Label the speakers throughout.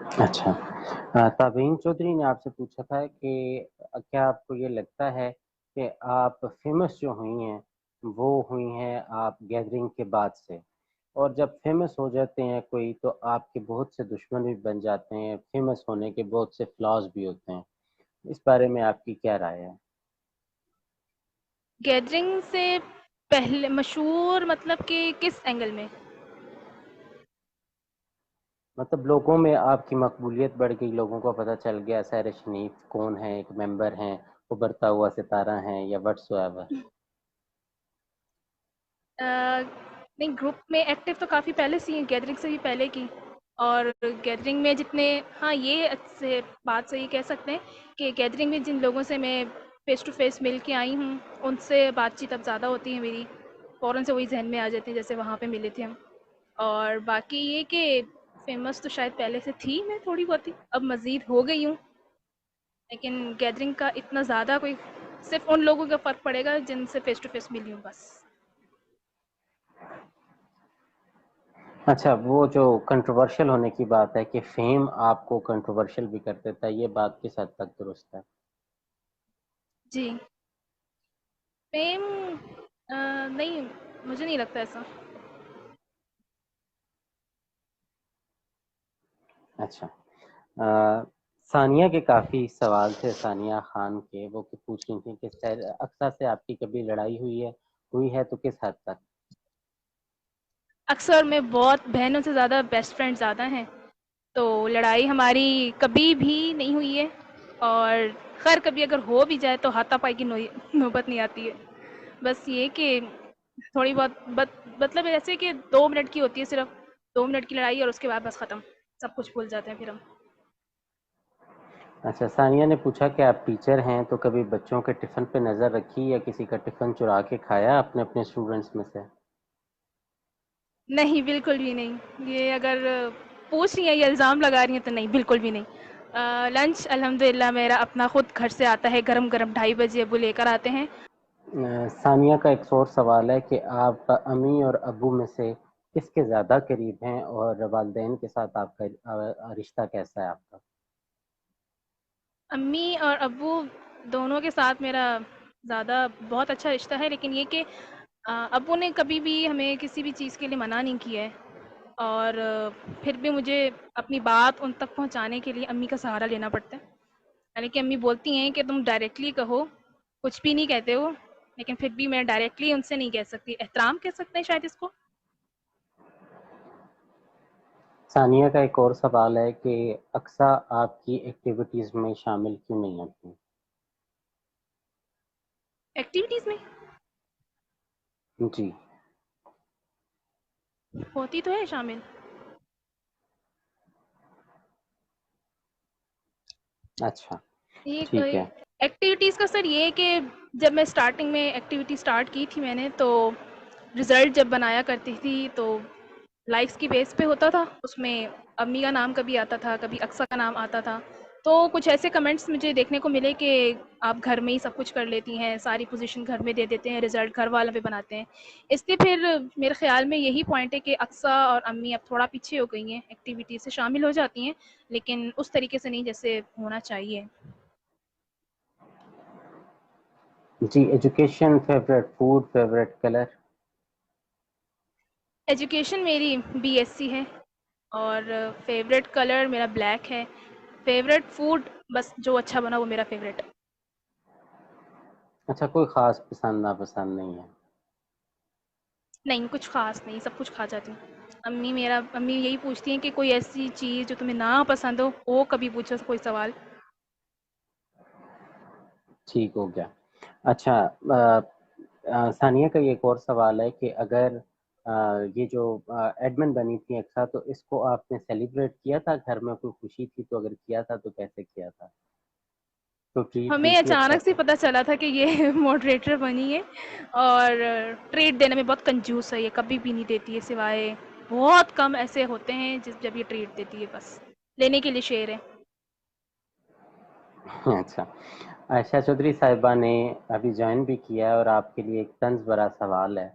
Speaker 1: अच्छा। ताबीन चौधरी ने आपसे पूछा था कि क्या आपको ये लगता है कि आप फेमस जो हुई हैं, वो हुई हैं आप गैदरिंग के बाद से? और जब फेमस हो जाते हैं कोई तो आपके बहुत से दुश्मन भी बन जाते हैं, फेमस होने के बहुत से फ्लॉज़ भी होते हैं। इस बारे में आपकी क्या राय है?
Speaker 2: गैदरिंग से पहले मशहूर मतलब कि किस एंगल में?
Speaker 1: मतलब लोगों में आपकी मकबूलियत बढ़ गई, लोगों को पता चल गया साहिर शरीफ कौन है, एक मेंबर हैं, उभरता हुआ सितारा हैं या व्हाट्सएवर?
Speaker 2: अ, नहीं, ग्रुप में एक्टिव तो काफ़ी पहले से ही हैं, गैदरिंग से भी पहले की। और गैदरिंग में जितने, हाँ, ये से बात सही कह सकते हैं कि गैदरिंग में जिन लोगों से मैं फ़ेस टू फ़ेस मिल के आई हूँ, उनसे बातचीत अब ज़्यादा होती है मेरी। फ़ौरन से वही ज़हन में आ जाती है जैसे वहाँ पे मिले थे हम। और बाकी ये कि फ़ेमस तो शायद पहले से थी मैं थोड़ी बहुत ही, अब मज़ीद हो गई हूँ। लेकिन गैदरिंग का इतना ज़्यादा कोई, सिर्फ़ उन लोगों का फ़र्क पड़ेगा जिनसे फ़ेस टू फ़ेस मिली हूँ बस।
Speaker 1: अच्छा, वो जो कंट्रोवर्शियल होने की बात है कि फेम आपको कंट्रोवर्शियल भी कर देता है, ये बात किस हद तक दुरुस्त है?
Speaker 2: जी। फ़ेम नहीं, मुझे नहीं लगता ऐसा।
Speaker 1: अच्छा। अ, सानिया के काफ़ी सवाल थे, सानिया खान के, वो कि पूछ रही थी कि सर अक्सा से आपकी कभी लड़ाई हुई है तो किस हद तक?
Speaker 2: अक्सर में बहुत बहनों से ज़्यादा बेस्ट फ्रेंड ज़्यादा हैं, तो लड़ाई हमारी कभी भी नहीं हुई है। और ख़ैर कभी अगर हो भी जाए तो हाथापाई की नौबत नहीं आती है। बस ये कि थोड़ी बहुत मतलब ऐसे कि 2 मिनट की होती है सिर्फ़, 2 मिनट की लड़ाई और उसके बाद बस ख़त्म। सब कुछ भूल जाते हैं फिर हम।
Speaker 1: अच्छा, सानिया ने पूछा कि आप टीचर हैं तो कभी बच्चों के टिफ़िन पे नज़र रखी या किसी का टिफ़िन चुरा के खाया अपने-अपने स्टूडेंट्स में से?
Speaker 2: नहीं, बिल्कुल भी नहीं। ये अगर पूछ रही हैं, ये इल्ज़ाम लगा रही हैं तो नहीं, बिल्कुल भी नहीं। लंच अल्हम्दुलिल्लाह मेरा अपना खुद घर से आता है, गरम-गरम 2:30 बजे अब्बू लेकर आते हैं।
Speaker 1: सानिया का एक और सवाल है कि आप अम्मी और अब्बू में से किसके ज़्यादा करीब हैं और वालिदैन के साथ आपका रिश्ता कैसा है आपका?
Speaker 2: अम्मी और अब्बू दोनों के साथ मेरा ज़्यादा बहुत अच्छा रिश्ता है, लेकिन ये कि अब्बू ने कभी भी हमें किसी भी चीज़ के लिए मना नहीं किया है। और फिर भी मुझे अपनी बात उन तक पहुँचाने के लिए अम्मी का सहारा लेना पड़ता है। हालाँकि अम्मी बोलती हैं कि तुम डायरेक्टली कहो, कुछ भी नहीं कहते हो, लेकिन फिर भी मैं डायरेक्टली उनसे नहीं कह सकती। एहतराम कह सकते हैं शायद इसको।
Speaker 1: सानिया का एक और सवाल है कि अक्सा आपकी एक्टिविटीज़ में शामिल क्यों नहीं होती?
Speaker 2: एक्टिविटीज़ में
Speaker 1: जी।
Speaker 2: होती तो है शामिल।
Speaker 1: अच्छा,
Speaker 2: ये
Speaker 1: ठीक है।
Speaker 2: एक्टिविटीज़ का सर ये है कि जब मैं स्टार्टिंग में एक्टिविटी स्टार्ट की थी मैंने, तो रिज़ल्ट जब बनाया करती थी तो लाइक्स की बेस पे होता था। उसमें अम्मी का नाम कभी आता था, कभी अक्सा का नाम आता था। तो कुछ ऐसे कमेंट्स मुझे देखने को मिले कि आप घर में ही सब कुछ कर लेती हैं, सारी पोज़ीशन घर में दे देते हैं, रिज़ल्ट घर वालों पे बनाते हैं। इसलिए फिर मेरे ख़्याल में यही पॉइंट है कि अक्सा और अम्मी अब थोड़ा पीछे हो गई हैं, एक्टिविटी से शामिल हो जाती हैं, लेकिन उस तरीके से नहीं जैसे होना चाहिए।
Speaker 1: जी, education, favourite food, favourite colour?
Speaker 2: Education मेरी बीएससी है और फेवरेट कलर मेरा ब्लैक है। फेवरेट फूड बस जो अच्छा बना वो मेरा फेवरेट है।
Speaker 1: अच्छा, कोई ख़ास पसंद नापसंद नहीं है।
Speaker 2: नहीं, कुछ ख़ास नहीं, सब कुछ खा जाती हूँ। अम्मी यही पूछती हैं कि कोई ऐसी चीज़ जो तुम्हें ना पसंद हो, वो कभी पूछो कोई सवाल।
Speaker 1: ठीक हो गया। अच्छा, सानिया का ये एक और सवाल है कि अगर ये जो एडमिन बनी थी अक्सा, तो इसको आपने सेलिब्रेट किया था? घर में कोई खुशी थी तो अगर किया था तो कैसे किया था? तो ट्रीट दी
Speaker 2: हमें
Speaker 1: थी अक्सा
Speaker 2: अचानक से
Speaker 1: को?
Speaker 2: पता चला था कि ये मॉडरेटर बनी है और ट्रीट देने में बहुत कंजूस है ये, कभी भी नहीं देती है, सिवाय बहुत कम ऐसे होते हैं जिस जब ये ट्रीट देती है बस। लेने के लिए शेर है।
Speaker 1: अच्छा। आयशा चौधरी साहिबा ने अभी जॉइन भी किया है और आपके लिए एक तंज भरा सवाल है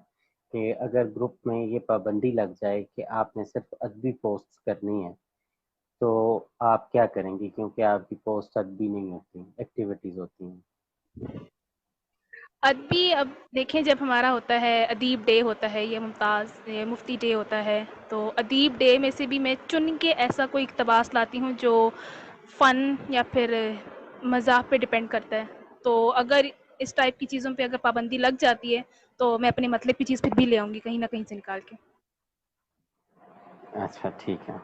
Speaker 1: कि अगर ग्रुप में ये पाबंदी लग जाए कि आपने सिर्फ अदबी पोस्ट्स करनी है, तो आप क्या करेंगी, क्योंकि आपकी पोस्ट अब भी नहीं होती, एक्टिविटीज होती हैं।
Speaker 2: अदबी अब देखें, जब हमारा होता है अदीब डे होता है, ये मुमताज़ ये मुफ्ती डे होता है, तो अदीब डे में से भी मैं चुन के ऐसा कोई इक़्तिबास लाती हूँ जो फ़न या फिर मज़ाक पे डिपेंड करता है। तो अगर इस टाइप की चीज़ों पे अगर पाबंदी लग जाती है, तो मैं अपने मतलब की चीज़ खुद भी ले आऊँगी कहीं न कहीं से निकाल के।
Speaker 1: अच्छा, ठीक है।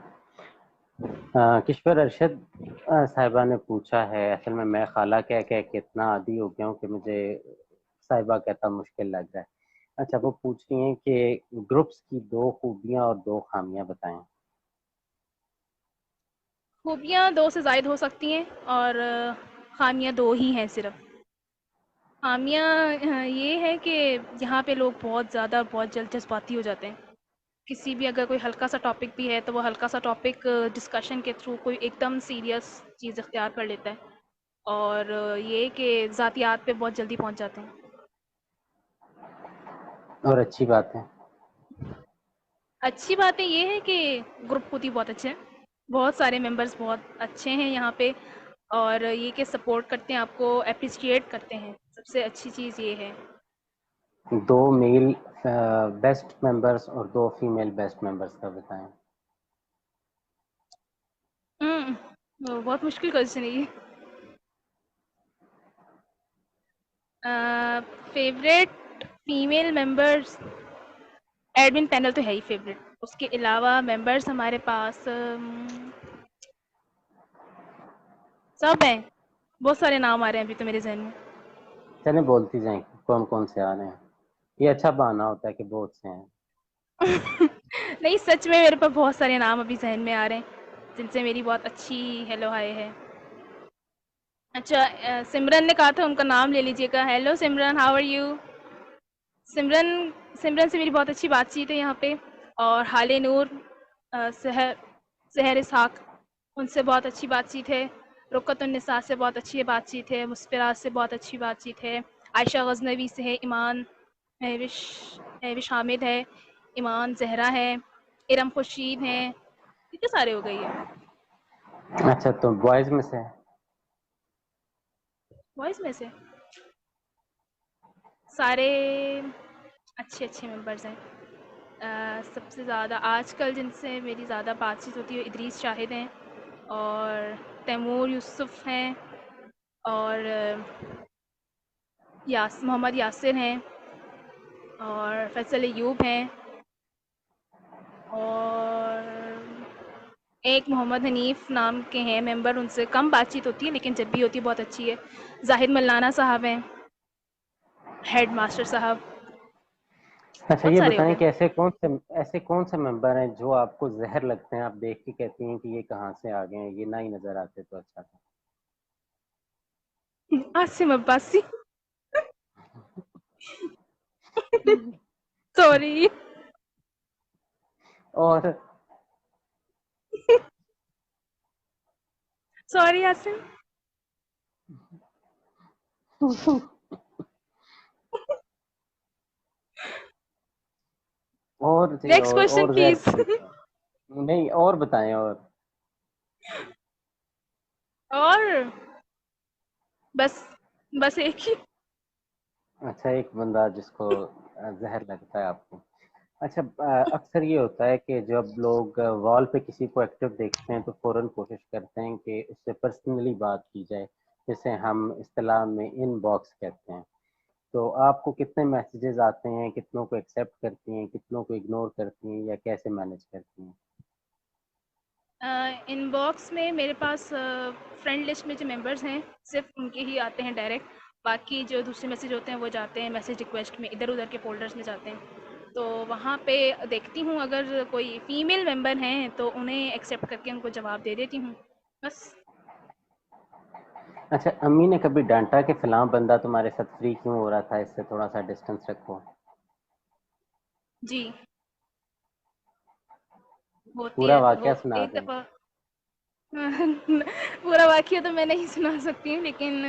Speaker 1: किश्वर अरशद साहिबा ने पूछा है, असल में मैं खाला कह के कितना आदी हो गया हूँ कि मुझे साहिबा कहता मुश्किल लग रहा है। अच्छा, वो पूछ रही हैं कि ग्रुप्स की 2 खूबियाँ और 2 खामियाँ बताएं।
Speaker 2: खूबियाँ 2 से ज़ायद हो सकती हैं और ख़ामियाँ 2 ही हैं सिर्फ़। ख़ामियाँ ये है कि यहाँ पे लोग बहुत ज़्यादा बहुत जल्द जज़्बाती हो जाते हैं। किसी भी अगर कोई हल्का सा टॉपिक भी है तो वो हल्का सा टॉपिक डिस्कशन के थ्रू कोई एकदम सीरियस चीज़ इख्तियार कर लेता है, और ये कि ज़ातियात पे बहुत जल्दी पहुंच जाते हैं।
Speaker 1: और अच्छी बात है।
Speaker 2: अच्छी बातें ये है कि ग्रुप खुद ही बहुत अच्छे हैं, बहुत सारे मेंबर्स बहुत अच्छे हैं यहाँ पे, और ये कि सपोर्ट करते हैं, आपको अप्रिशिएट करते हैं, सबसे अच्छी चीज़ ये है।
Speaker 1: 2 मेल बेस्ट मेंबर्स और 2 फीमेल बेस्ट मेंबर्स का बताएं।
Speaker 2: वो बहुत मुश्किल क्वेश्चन है ये। Favourite female members, admin panel तो है ही फेवरेट, उसके अलावा मेंबर्स हमारे पास सब हैं, बहुत सारे नाम आ रहे हैं अभी तो मेरे जहन में।
Speaker 1: चलें, बोलती जाएं कौन कौन से आ रहे हैं। ये अच्छा बहाना होता है कि बहुत से हैं।
Speaker 2: नहीं, सच में मेरे पास बहुत सारे नाम अभी जहन में आ रहे हैं जिनसे मेरी बहुत अच्छी हेलो हाय है। अच्छा, सिमरन ने कहा था उनका नाम ले लीजिएगा। Hello Simran, how are you? Simran Simran से मेरी बहुत अच्छी बातचीत है यहाँ पे, और हाले नूर, सहर सहर इसहाक, उनसे बहुत अच्छी बातचीत है। रुकतुन्निसा से बहुत अच्छी बातचीत है। मुस्फिरात से बहुत अच्छी बातचीत है। आयशा गजनवी से है। ईमान, महविश महविश हामिद है। ईमान जहरा है। इरम खुर्शीद हैं। कितने सारे हो गई है।
Speaker 1: अच्छा, तो बॉयज में से
Speaker 2: बॉयज़ में से सारे अच्छे अच्छे मेंबर्स हैं। सबसे ज़्यादा आजकल जिनसे मेरी ज़्यादा बातचीत होती है इदरीस शाहिद हैं, और तैमूर यूसुफ हैं, और मोहम्मद यासिर हैं, और फैसल अयूब हैं, और एक मोहम्मद हनीफ नाम के हैं मेंबर, उनसे कम बातचीत होती है लेकिन जब भी होती है बहुत अच्छी है। जाहिद मल्लाना साहब हैं, हेड मास्टर साहब,
Speaker 1: अच्छा,
Speaker 2: बहुत
Speaker 1: ये
Speaker 2: सारे हो
Speaker 1: बताएं
Speaker 2: गए।
Speaker 1: कि ऐसे कौन से मेंबर हैं जो आपको जहर लगते हैं, आप देख के कहती हैं कि ये कहाँ से आ गए हैं, ये ना ही नजर आते तो अच्छा था।
Speaker 2: आसिम अब्बासी। सॉरी।
Speaker 1: और
Speaker 2: सॉरी आसिम।
Speaker 1: और जी,
Speaker 2: नेक्स्ट क्वेश्चन
Speaker 1: और जहर
Speaker 2: प्लीज।
Speaker 1: क्या लगता है? नहीं, और बताएं और।
Speaker 2: और बस बस एक ही।
Speaker 1: अच्छा, एक बंदा जिसको जहर लगता है आपको। अच्छा, अक्सर ये होता है कि जब लोग वॉल पे किसी को एक्टिव देखते हैं तो फौरन कोशिश करते हैं कि उससे पर्सनली बात की जाए, जिसे हम इस्तेलाह में इनबॉक्स कहते हैं। तो आपको कितने मैसेजेस आते हैं, कितनों को एक्सेप्ट करती हैं, कितनों को इग्नोर करती हैं, या कैसे मैनेज करती हैं?
Speaker 2: इनबॉक्स में मेरे पास फ्रेंड लिस्ट में जो मेंबर्स हैं सिर्फ उनके ही आते हैं डायरेक्ट। बाकी जो दूसरे मैसेज होते हैं वो जाते हैं मैसेज रिक्वेस्ट में, इधर उधर के फोल्डर्स में जाते हैं। तो वहाँ पे देखती हूँ, अगर कोई फीमेल मेंबर हैं तो उन्हें एक्सेप्ट करके उनको जवाब दे देती हूँ, बस।
Speaker 1: अच्छा, अम्मी ने कभी डांटा कि फलां बंदा तुम्हारे साथ फ्री क्यों हो रहा था, इससे थोड़ा सा डिस्टेंस रखो?
Speaker 2: जी, होती
Speaker 1: पूरा
Speaker 2: है
Speaker 1: वाकया
Speaker 2: वो
Speaker 1: सुना
Speaker 2: एक
Speaker 1: दें।
Speaker 2: दफ़ा। पूरा वाक़या तो मैं नहीं सुना सकती हूँ, लेकिन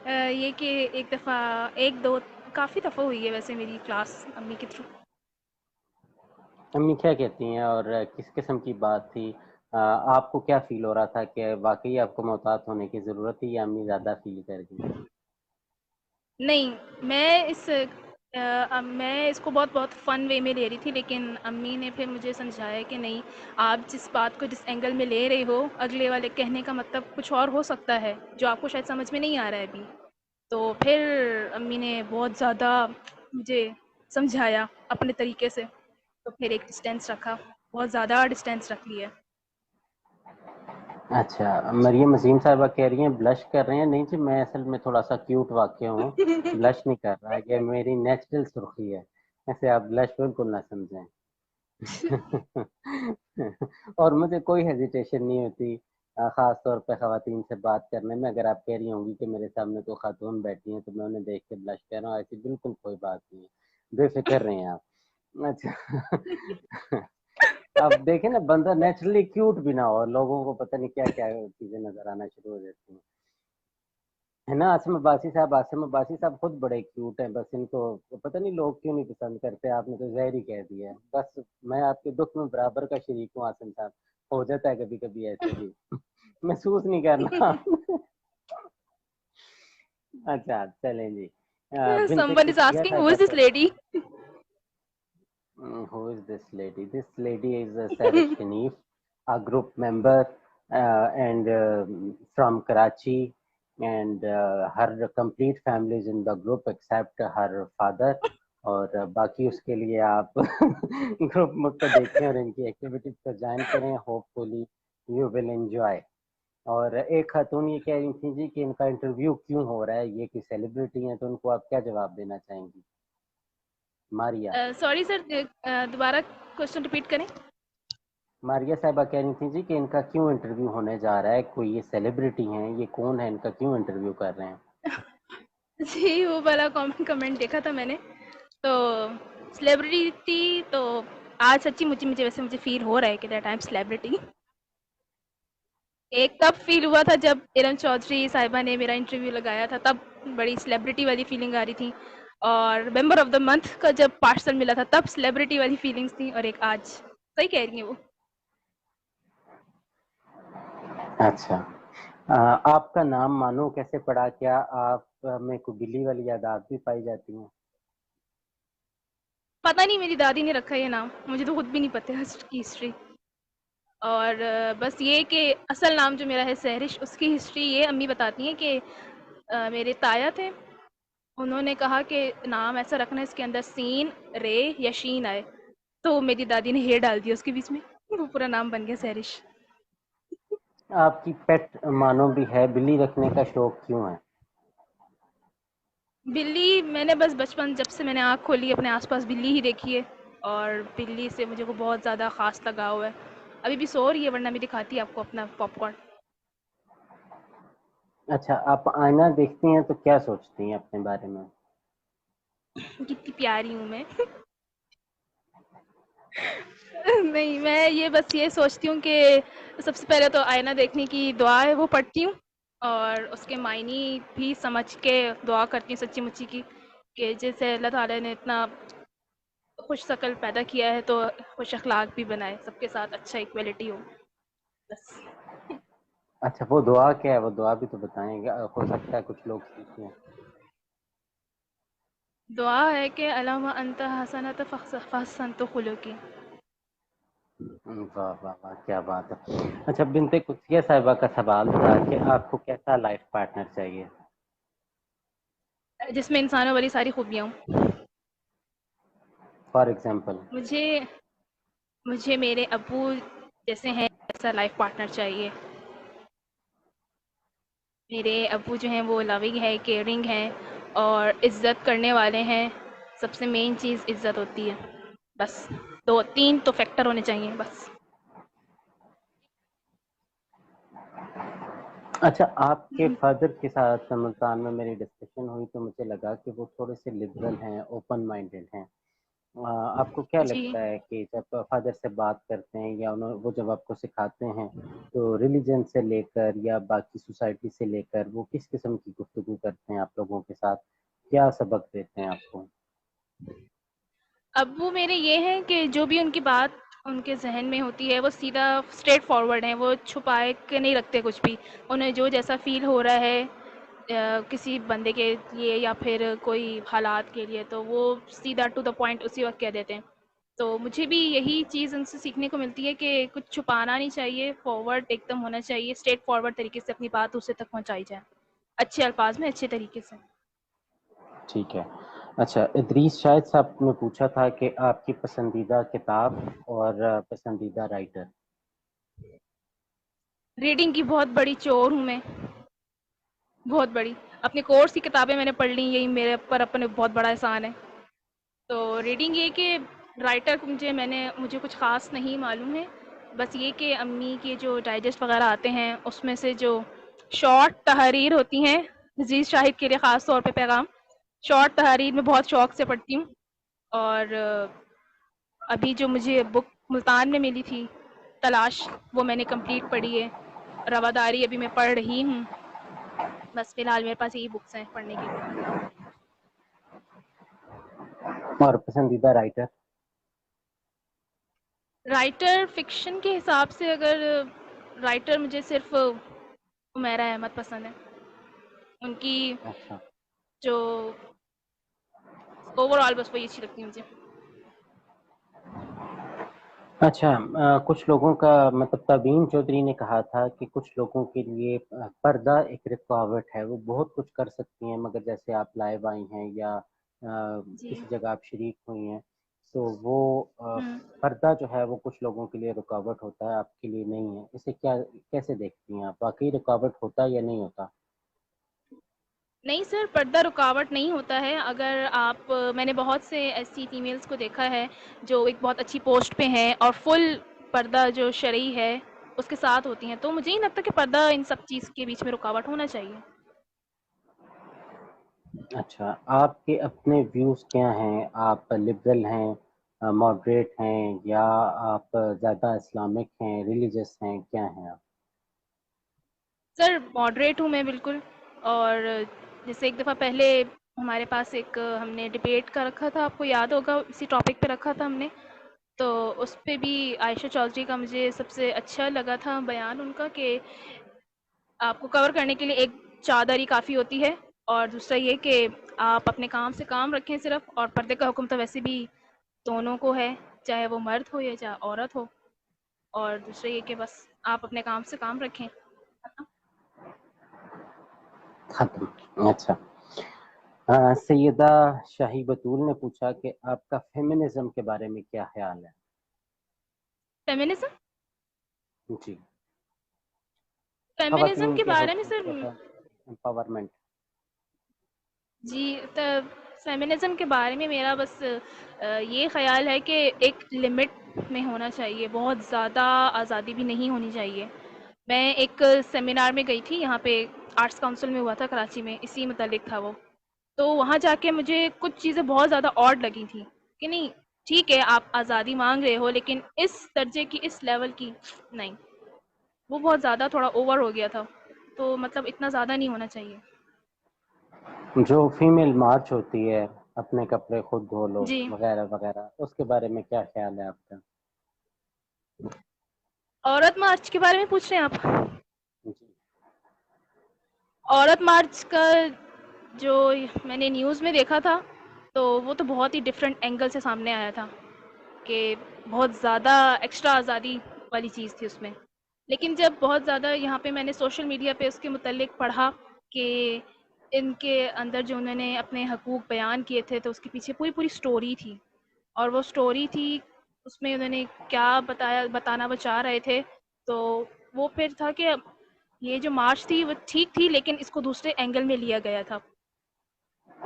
Speaker 2: ये कि एक दफ़ा, 1-2 काफ़ी दफ़ा हुई है वैसे मेरी क्लास अम्मी के थ्रू।
Speaker 1: अम्मी क्या कहती हैं और किस किस्म की बात थी? आपको क्या फ़ील हो रहा था कि वाक़ई आपको मोहतात होने की ज़रूरत थी या अम्मी ज़्यादा फ़ील कर गईं?
Speaker 2: नहीं, मैं मैं इसको बहुत-बहुत फ़न वे में ले रही थी, लेकिन अम्मी ने फिर मुझे समझाया कि नहीं, आप जिस बात को जिस एंगल में ले रहे हो, अगले वाले कहने का मतलब कुछ और हो सकता है, जो आपको शायद समझ में नहीं आ रहा है अभी। तो फिर अम्मी ने बहुत ज़्यादा मुझे समझाया अपने तरीके से, तो फिर एक डिस्टेंस रखा, बहुत ज़्यादा डिस्टेंस रख लिया।
Speaker 1: अच्छा, मरियम अज़ीम साहिबा कह रही हैं ब्लश कर रहे हैं। नहीं जी, मैं असल में थोड़ा-सा क्यूट वाक़या हूँ, ब्लश नहीं कर रहा, ये मेरी नेचुरल सुर्ख़ी है। ऐसे आप ब्लश बिल्कुल ना समझें। और मुझे कोई हेजिटेशन नहीं होती ख़ास तौर पे ख़वातीन से बात करने में। अगर आप कह रही होंगी कि मेरे सामने 2 ख़ातून बैठी हैं, तो मैं उन्हें देख के ब्लश कर रहा हूँ, ऐसी बिल्कुल कोई बात नहीं है। बेफ़िक्र रहें आप। अच्छा। अब देखें ना, बंदा नेचुरली क्यूट भी ना हो, लोगों को पता नहीं क्या-क्या चीज़ें नज़र आना शुरू हो जाती हैं। है ना? आसिम अब्बासी साहब खुद बड़े क्यूट हैं, बस इनको पता नहीं लोग क्यों नहीं पसंद करते, आपने तो ज़ाहिर ही कह दिया है। बस मैं आपके दुःख में बराबर का शरीक हूँ आसिम साहब, हो जाता है कभी-कभी ऐसे भी। महसूस नहीं करना। अच्छा, चलें जी। बिनते
Speaker 2: Someone is
Speaker 1: कुतिया
Speaker 2: asking, who
Speaker 1: साहिबा
Speaker 2: is this
Speaker 1: कह
Speaker 2: lady?
Speaker 1: Who is this lady? This lady is Sarish Hanif, a group member and from Karachi, and her complete family is in the group except her father. और बाकी उसके लिए आप group को देखें और इनकी एक्टिविटीज को ज्वाइन करें, होपफुली यू विल एंजॉय। और एक खातून ये कह रही थी जी कि इनका इंटरव्यू क्यों हो रहा है, ये कि सेलिब्रिटी हैं, तो उनको आप क्या जवाब देना चाहेंगी? मारिया।
Speaker 2: सॉरी सर, दोबारा क्वेश्चन रिपीट करें।
Speaker 1: मारिया साहिबा कह रही थी जी कि इनका क्यों इंटरव्यू होने जा रहा है, कोई ये सेलिब्रिटी हैं, ये कौन है, इनका क्यों इंटरव्यू कर रहे हैं?
Speaker 2: जी, वो वाला कमेंट देखा था मैंने। तो सेलिब्रिटी तो आज सच्ची मुच्ची मुझे वैसे मुझे फ़ील हो रहा है कि दैट आई एम सेलिब्रिटी। एक तब फ़ील हुआ था जब इरम चौधरी साहिबा ने मेरा इंटरव्यू लगाया था, तब बड़ी सेलिब्रिटी वाली फ़ीलिंग आ रही थी। और मेंबर ऑफ द मंथ का जब पार्सल मिला था, तब सेलिब्रिटी वाली फ़ीलिंग्स थी, और एक आज। सही कह रही हैं वो।
Speaker 1: अच्छा। आपका नाम मानो कैसे पड़ा? क्या आप में कोई बिल्ली वाली यादात भी पाई जाती हैं?
Speaker 2: पता नहीं, मेरी दादी ने रखा है ये नाम, मुझे तो खुद भी नहीं पता है इसकी हिस्ट्री। और बस ये कि असल नाम जो मेरा है सहरिश, उसकी हिस्ट्री ये अम्मी बताती हैं कि मेरे ताया थे, उन्होंने कहा कि नाम ऐसा रखना है इसके अंदर सीन, रे या शीन आए, तो मेरी दादी ने हे डाल दिया उसके बीच में, वो पूरा नाम बन गया सहरिश।
Speaker 1: आपकी पेट मानो भी है, बिल्ली रखने का शौक क्यों है?
Speaker 2: बिल्ली मैंने बस बचपन जब से मैंने आँख खोली अपने आस-पास बिल्ली ही देखी है, और बिल्ली से मुझे को बहुत ज़्यादा ख़ास लगाव है। अभी भी सो रही है, वरना मैं दिखाती आपको अपना पॉपकॉर्न।
Speaker 1: अच्छा, आप आईना देखती हैं तो क्या सोचती हैं अपने बारे में?
Speaker 2: कितनी प्यारी हूँ मैं। नहीं, मैं ये बस ये सोचती हूँ कि सबसे पहले तो आईना देखने की दुआ है वो पढ़ती हूँ, और उसके मायने भी समझ के दुआ करती हूँ सच्ची-मुच्ची की, कि जैसे अल्लाह ताला ने इतना खुश शकल पैदा किया है तो खुश अखलाक भी बनाए, सबके साथ अच्छा इक्वालिटी हो, बस।
Speaker 1: अच्छा, वो दुआ क्या है? वो दुआ भी तो बताएँ, हो सकता है कुछ लोग सीखें।
Speaker 2: दुआ है कि अल्लाहुम्मा अंता हसनत फहसन खुलुकी।
Speaker 1: वाह, वाह, वाह! क्या बात है। अच्छा, बिनते कुतिया साहिबा का सवाल था कि आपको कैसा लाइफ पार्टनर चाहिए?
Speaker 2: जिसमें इंसानों वाली सारी खूबियाँ हों।
Speaker 1: For example?
Speaker 2: मुझे मुझे मेरे अब्बू जैसे हैं ऐसा लाइफ पार्टनर चाहिए। मेरे अब्बू जो हैं वो लविंग है, केयरिंग हैं और इज़्ज़त करने वाले हैं। सबसे मेन चीज़ इज़्ज़त होती है। बस 2-3 तो फैक्टर होने चाहिए बस।
Speaker 1: अच्छा, आपके फ़ादर के साथ मुल्तान में मेरी डिस्कशन हुई तो मुझे लगा कि वो थोड़े-से लिबरल हैं, ओपन माइंडेड हैं। आपको क्या
Speaker 2: जी।
Speaker 1: लगता है कि जब फ़ादर से बात करते हैं या वो जब आपको सिखाते हैं, तो रिलिजन से लेकर या बाकी सोसाइटी से लेकर वो किस किस्म की गुफ्तगू करते हैं आप लोगों के साथ? क्या सबक देते हैं आपको?
Speaker 2: अब्बू मेरे ये हैं कि जो भी उनकी बात उनके ज़हन में होती है वो सीधा स्ट्रेट फॉरवर्ड हैं, वो छुपाए के नहीं रखते कुछ भी। उन्हें जो जैसा फ़ील हो रहा है किसी बंदे के लिए या फिर कोई हालात के लिए, तो वो सीधा टू द पॉइंट उसी वक़्त कह देते हैं। तो मुझे भी यही चीज़ उनसे सीखने को मिलती है कि कुछ छुपाना नहीं चाहिए, फॉरवर्ड एकदम होना चाहिए, स्ट्रेट फॉरवर्ड तरीके से अपनी बात दूसरे तक पहुँचाई जाए। अच्छे अल्फाज़ में, अच्छे तरीके से।
Speaker 1: ठीक है। अच्छा, इदरीस शाहिद साहब ने पूछा था कि आपकी पसंदीदा किताब और पसंदीदा राइटर?
Speaker 2: रीडिंग की बहुत बड़ी चोर हूँ मैं, बहुत बड़ी। अपने कोर्स की किताबें मैंने पढ़ ली, यही मेरे ऊपर अपने बहुत बड़ा एहसान है। तो रीडिंग ये कि राइटर मुझे कुछ ख़ास नहीं मालूम है। बस ये कि अम्मी के जो डाइजेस्ट वग़ैरह आते हैं, उसमें से जो शॉर्ट तहरीर होती हैं, अज़ीज़ शाहिद के लिए ख़ास तौर पे पैगाम, शॉर्ट तहरीर मैं बहुत शौक़ से पढ़ती हूँ। और अभी जो मुझे बुक मुल्तान में मिली थी, तलाश, वो मैंने कंप्लीट पढ़ी है। रवादारी अभी मैं पढ़ रही हूँ। बस फ़िलहाल मेरे पास यही बुक्स हैं पढ़ने के लिए।
Speaker 1: और पसंदीदा राइटर?
Speaker 2: राइटर फ़िक्शन के हिसाब से अगर राइटर मुझे सिर्फ़ हुमैरा अहमद पसंद है। उनकी
Speaker 1: अच्छा।
Speaker 2: जो ओवरऑल बस वही अच्छी लगती है मुझे।
Speaker 1: अच्छा, कुछ लोगों का मतलब तबीन चौधरी ने कहा था कि कुछ लोगों के लिए पर्दा एक रुकावट है, वो बहुत कुछ कर सकती हैं मगर जैसे आप लाइव आई हैं या
Speaker 2: जी।
Speaker 1: किसी जगह आप शरीक हुई हैं, तो वो
Speaker 2: हुँ।
Speaker 1: पर्दा जो है वो कुछ लोगों के लिए रुकावट होता है, आपके लिए नहीं है। इसे क्या कैसे देखती हैं आप? वाक़ई रुकावट होता है या नहीं होता?
Speaker 2: नहीं सर, पर्दा रुकावट नहीं होता है। अगर आप मैंने बहुत से ऐसी फीमेल्स को देखा है, जो एक बहुत अच्छी पोस्ट पे हैं और फुल पर्दा जो शरई है, उसके साथ होती हैं। तो मुझे नहीं लगता कि पर्दा इन सब चीज़ के बीच में रुकावट होना चाहिए।
Speaker 1: अच्छा, आपके अपने व्यूज़ क्या हैं? आप लिबरल हैं, मॉडरेट हैं या आप ज़्यादा इस्लामिक हैं, रिलीजियस हैं, क्या हैं आप?
Speaker 2: सर मॉडरेट हूँ मैं बिल्कुल। और जैसे एक दफ़ा पहले हमारे पास एक हमने डिबेट का रखा था, आपको याद होगा, इसी टॉपिक पे रखा था हमने। तो उस पे भी आयशा चौधरी का मुझे सबसे अच्छा लगा था बयान उनका कि आपको कवर करने के लिए एक चादर ही काफ़ी होती है, और दूसरा ये कि आप अपने काम से काम रखें सिर्फ़, और पर्दे का हुक्म तो वैसे भी दोनों को है, चाहे वो मर्द हो या चाहे औरत हो। और दूसरा ये कि बस आप अपने काम से काम रखें।
Speaker 1: ख़त्म। अच्छा। सैयदा शाही बतूल ने पूछा कि आपका फ़ेमिनिज़्म के बारे में क्या ख़्याल है?
Speaker 2: फेमिनिज़्म?
Speaker 1: जी।
Speaker 2: फेमिनिज़्म
Speaker 1: ख़वातीन
Speaker 2: के
Speaker 1: के
Speaker 2: बारे में
Speaker 1: हुकूक
Speaker 2: सर,
Speaker 1: जो है, एम्पावरमेंट।
Speaker 2: जी, त फेमिनिज़्म के बारे में मेरा बस ये ख़्याल है कि एक लिमिट में होना चाहिए, बहुत ज़्यादा आज़ादी भी नहीं होनी चाहिए। मैं एक सेमिनार में गई थी, यहाँ पे आर्ट्स काउंसिल में हुआ था कराची में, इसी मुतालिक था वो। तो वहाँ जाके मुझे कुछ चीज़ें बहुत ज़्यादा ऑड लगी थी कि नहीं, ठीक है आप आज़ादी माँग रहे हो, लेकिन इस दर्जे की, इस लेवल की नहीं। वो बहुत ज़्यादा थोड़ा ओवर हो गया था। तो मतलब इतना ज़्यादा नहीं होना चाहिए।
Speaker 1: जो फीमेल मार्च होती है, अपने कपड़े खुद धो लो
Speaker 2: जी।
Speaker 1: वग़ैरह-वग़ैरह, उसके बारे में क्या ख़्याल है आपका?
Speaker 2: औरत मार्च के बारे में पूछ रहे हैं आप?
Speaker 1: जी।
Speaker 2: औरत मार्च का जो मैंने न्यूज़ में देखा था, तो वो तो बहुत ही डिफरेंट एंगल से सामने आया था कि बहुत ज़्यादा एक्स्ट्रा आज़ादी वाली चीज़ थी उसमें। लेकिन जब बहुत ज़्यादा यहाँ पे मैंने सोशल मीडिया पे उसके मुतल्लिक पढ़ा कि इनके अंदर जो उन्होंने अपने हकूक़ बयान किए थे, तो उसके पीछे पूरी-पूरी स्टोरी थी। और वो स्टोरी थी, उसमें उन्होंने क्या बताना वो चाह रहे थे, तो वो फिर था कि ये जो मार्च थी वो ठीक थी, लेकिन इसको दूसरे एंगल में लिया गया था।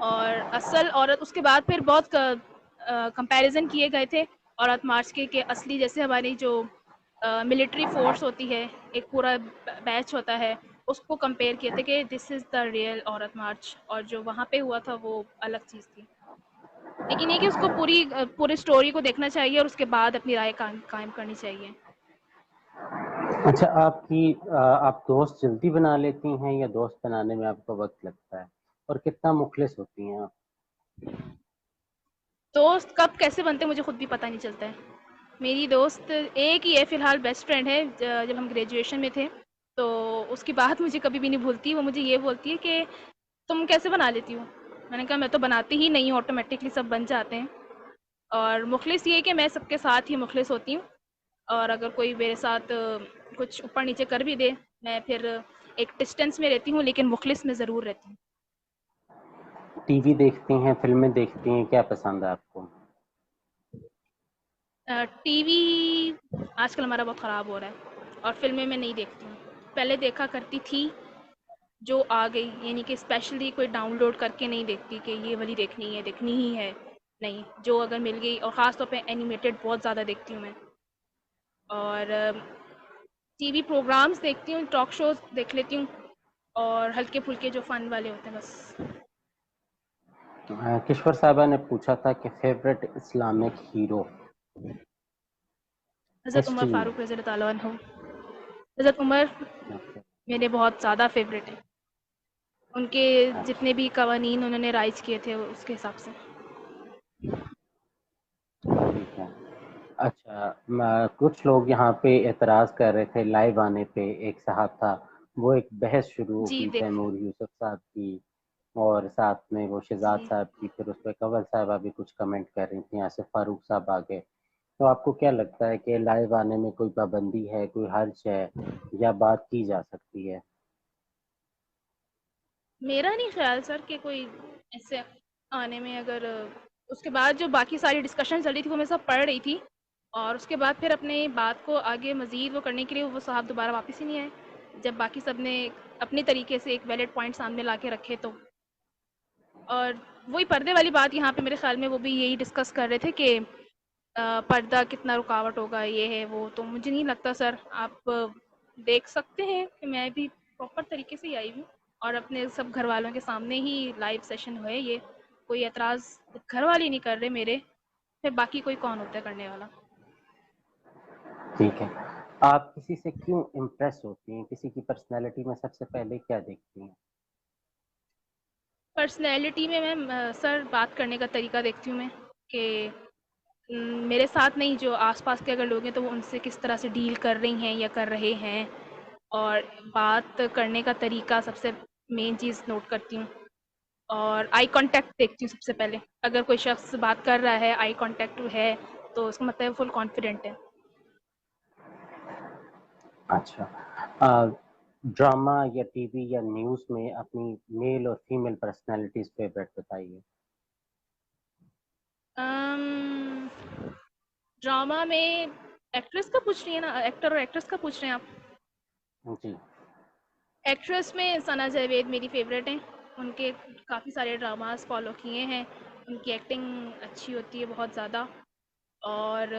Speaker 2: और असल औरत उसके बाद फिर बहुत कंपैरिजन किए गए थे औरत मार्च के असली, जैसे हमारी जो मिलिट्री फोर्स होती है, एक पूरा बैच होता है, उसको कंपेयर किए थे कि दिस इज़ द रियल औरत मार्च, और जो वहाँ पे हुआ था वो अलग चीज़ थी। लेकिन ये कि उसको पूरी स्टोरी को देखना चाहिए और उसके बाद अपनी राय कायम करनी चाहिए।
Speaker 1: अच्छा, आप दोस्त जल्दी बना लेती हैं या दोस्त बनाने में आपको वक़्त लगता है? और कितना मुख़लिस होती हैं आप?
Speaker 2: दोस्त कब कैसे बनते हैं मुझे खुद भी पता नहीं चलता है। मेरी दोस्त एक ही है फ़िलहाल, बेस्ट फ्रेंड है। जब हम ग्रेजुएशन में थे, तो उसकी बात मुझे कभी भी नहीं भूलती। वो मुझे ये बोलती है कि तुम कैसे बना लेती हो? मैंने कहा मैं तो बनाती ही नहीं हूँ, ऑटोमेटिकली सब बन जाते हैं। और मुखलिस ये है कि मैं सबके साथ ही मुखलिस होती हूँ, और अगर कोई मेरे साथ कुछ ऊपर नीचे कर भी दे, मैं फिर एक डिस्टेंस में रहती हूँ, लेकिन मुखलिस में ज़रूर रहती हूँ।
Speaker 1: टीवी देखती हैं, फ़िल्में देखती हैं, क्या पसंद है आपको?
Speaker 2: टीवी आजकल हमारा बहुत ख़राब हो रहा है, और फ़िल्में मैं नहीं देखती हूँ। पहले देखा करती थी, जो आ गई, यानी कि स्पेशली कोई डाउनलोड करके नहीं देखती कि ये वाली देखनी ही है। नहीं, जो अगर मिल गई, और ख़ास तौर पे एनिमेटेड बहुत ज़्यादा देखती हूँ मैं। और टीवी प्रोग्राम्स देखती हूँ, टॉक शोज़ देख लेती हूँ, और हल्के-फुल्के जो फ़न वाले होते हैं बस।
Speaker 1: किश्वर साहिबा ने पूछा था कि फ़ेवरेट इस्लामिक हीरो
Speaker 2: हज़रत उमर
Speaker 1: हिस्ट्री में।
Speaker 2: फ़ारूक रज़ी अल्लाह ताला अन्हु। हज़रत उमर
Speaker 1: ओके।
Speaker 2: मेरे बहुत ज़्यादा फ़ेवरेट हैं। उनके
Speaker 1: अच्छा,
Speaker 2: जितने भी कवानीन उन्होंने राइज़ किए थे, उसके हिसाब से।
Speaker 1: ठीक है। अच्छा, कुछ लोग यहाँ पे एतराज़ कर रहे थे लाइव आने पे। एक साहब था, वो एक बहस शुरू
Speaker 2: जी,
Speaker 1: हुई
Speaker 2: देख
Speaker 1: तैमूर यूसुफ साहब की और साथ में वो शहजाद
Speaker 2: जी।
Speaker 1: साहब की, फिर उस पे कंवल साहिबा भी कुछ कमेंट कर रही थी, यहाँ से फारूक साहब आ गए। तो आपको क्या लगता है कि लाइव आने में कोई पाबंदी है, कोई हर्ज है या बात की जा सकती है?
Speaker 2: मेरा नहीं ख़्याल सर कि कोई ऐसे आने में, अगर उसके बाद जो बाकी सारी डिस्कशन चल रही थी वो मैं सब पढ़ रही थी, और उसके बाद फिर अपने बात को आगे मज़ीद वो करने के लिए वो साहब दोबारा वापस ही नहीं आए। जब बाकी सब ने अपने तरीके से एक वैलिड पॉइंट सामने ला के रखे तो। और वही पर्दे वाली बात यहाँ पे मेरे ख़्याल में वो भी यही डिस्कस कर रहे थे कि पर्दा कितना रुकावट होगा, ये है वो। तो मुझे नहीं लगता सर, आप देख सकते हैं कि मैं भी प्रॉपर तरीके से ही आई हूँ, और अपने सब घर वालों के सामने ही लाइव सेशन है ये। कोई एतराज़ घर वाले नहीं कर रहे मेरे, फिर बाकी कोई कौन होता है करने वाला।
Speaker 1: ठीक है। आप किसी से क्यों इम्प्रेस होती हैं? किसी की पर्सनैलिटी में सबसे पहले क्या देखती हैं?
Speaker 2: पर्सनैलिटी में मैं सर बात करने का तरीका देखती हूँ मैं, कि मेरे साथ नहीं, जो आस-पास के अगर लोग हैं तो वो उनसे किस तरह से डील कर रही हैं या कर रहे हैं। और बात करने का तरीका सबसे मेन चीज़ नोट करती हूँ। और आई कॉन्टैक्ट देखती हूँ सबसे पहले। अगर कोई शख्स बात कर रहा है, आई कॉन्टैक्ट है, तो उसका मतलब है फुल कॉन्फिडेंट है।
Speaker 1: अच्छा। अ, ड्रामा या टीवी या न्यूज़ में अपनी मेल और फीमेल पर्सनैलिटीज़ फ़ेवरेट बताइए?
Speaker 2: अम, ड्रामा में एक्ट्रेस का पूछ रही हैं ना? एक्टर और एक्ट्रेस का पूछ रहे हैं आप?
Speaker 1: जी।
Speaker 2: एक्ट्रेस में सना जावेद मेरी फ़ेवरेट हैं। उनके काफ़ी सारे ड्रामास फ़ॉलो किए हैं। उनकी एक्टिंग अच्छी होती है बहुत ज़्यादा। और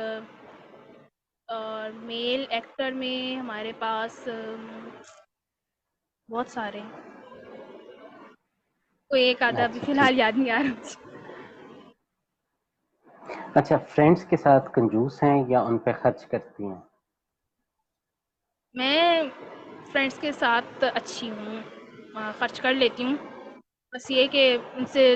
Speaker 2: मेल एक्टर में हमारे पास बहुत सारे हैं। कोई एक आधा अभी
Speaker 1: अच्छा, ठीक
Speaker 2: फ़िलहाल
Speaker 1: है।
Speaker 2: याद नहीं आ रहा मुझे।
Speaker 1: अच्छा, फ्रेंड्स के साथ कंजूस हैं या उन पे खर्च करती हैं?
Speaker 2: मैं फ्रेंड्स के साथ अच्छी हूँ, ख़र्च कर लेती हूँ। बस ये है कि उनसे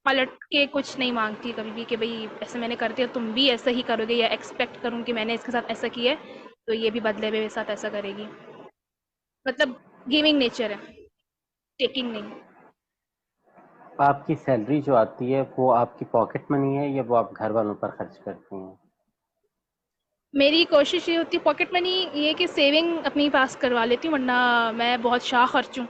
Speaker 2: पलट के कुछ नहीं माँगती कभी भी कि भई ऐसे मैंने कर दिया, तुम भी ऐसा ही करोगे, या एक्सपेक्ट करूँ कि मैंने इसके साथ ऐसा किया है, तो ये भी बदले में मेरे साथ ऐसा करेगी। मतलब गिविंग नेचर है, टेकिंग नहीं।
Speaker 1: आपकी सैलरी जो आती है, वो आपकी पॉकेट मनी है या वो आप घर वालों पर खर्च करती हैं?
Speaker 2: मेरी कोशिश ये होती है पॉकेट मनी, ये कि सेविंग अपने ही पास करवा लेती हूँ, वरना मैं बहुत शाह खर्च हूँ।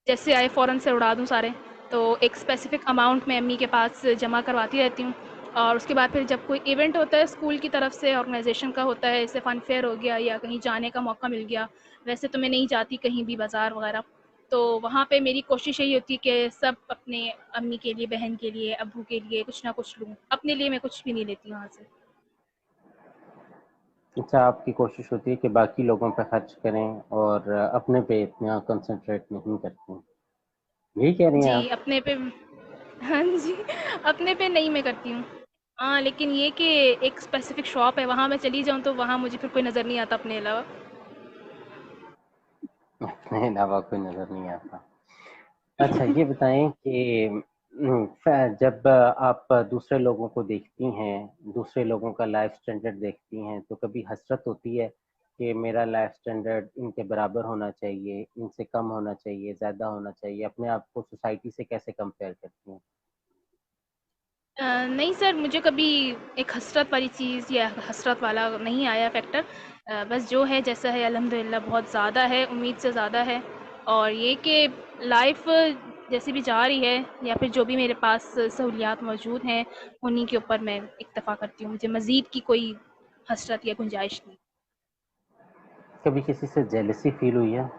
Speaker 2: जैसे आए फ़ौरन से उड़ा दूँ सारे। तो एक स्पेसिफ़िक अमाउंट मैं अम्मी के पास जमा करवाती रहती हूँ, और उसके बाद फिर जब कोई इवेंट होता है स्कूल की तरफ से, ऑर्गेनाइज़ेशन का होता है, जैसे फ़न फेयर हो गया या कहीं जाने का मौका मिल गया। वैसे तो मैं नहीं जाती कहीं भी बाज़ार वग़ैरह। तो वहाँ पे मेरी कोशिश यही होती है कि सब अपने अम्मी के लिए, बहन के लिए, अब्बू के लिए कुछ ना कुछ लूँ। अपने लिए मैं कुछ भी नहीं लेती वहाँ से।
Speaker 1: अच्छा, आपकी कोशिश होती है कि बाकी लोगों पे खर्च करें और अपने पे इतना कंसंट्रेट नहीं करती। यही कह रही हैं
Speaker 2: जी,
Speaker 1: आप?
Speaker 2: अपने पे हाँ जी, अपने पे नहीं मैं करती हूँ। हाँ, लेकिन ये कि एक स्पेसिफ़िक शॉप है, वहाँ मैं चली जाऊँ तो वहाँ मुझे फिर कोई नज़र नहीं आता अपने अलावा।
Speaker 1: अपने अलावा कोई नज़र नहीं आता। अच्छा, ये बताएँ कि जब आप दूसरे लोगों को देखती हैं, दूसरे लोगों का लाइफ स्टैंडर्ड देखती हैं, तो कभी हसरत होती है कि मेरा लाइफ स्टैंडर्ड इनके बराबर होना चाहिए, इनसे कम होना चाहिए, ज़्यादा होना चाहिए? अपने आप को सोसाइटी से कैसे कंपेयर करती हैं?
Speaker 2: नहीं सर, मुझे कभी एक हसरत वाली चीज़ या हसरत वाला नहीं आया फैक्टर। बस जो है जैसा है अल्हम्दुलिल्लाह बहुत ज़्यादा है, उम्मीद से ज़्यादा है। और ये कि लाइफ जैसी भी जा रही है या फिर जो भी मेरे पास सहूलियात मौजूद हैं, उन्हीं के ऊपर मैं इक्तफ़ा करती हूँ। मुझे मज़ीद की कोई हसरत या गुंजाइश नहीं।
Speaker 1: कभी किसी से जेलसी फील हुई है?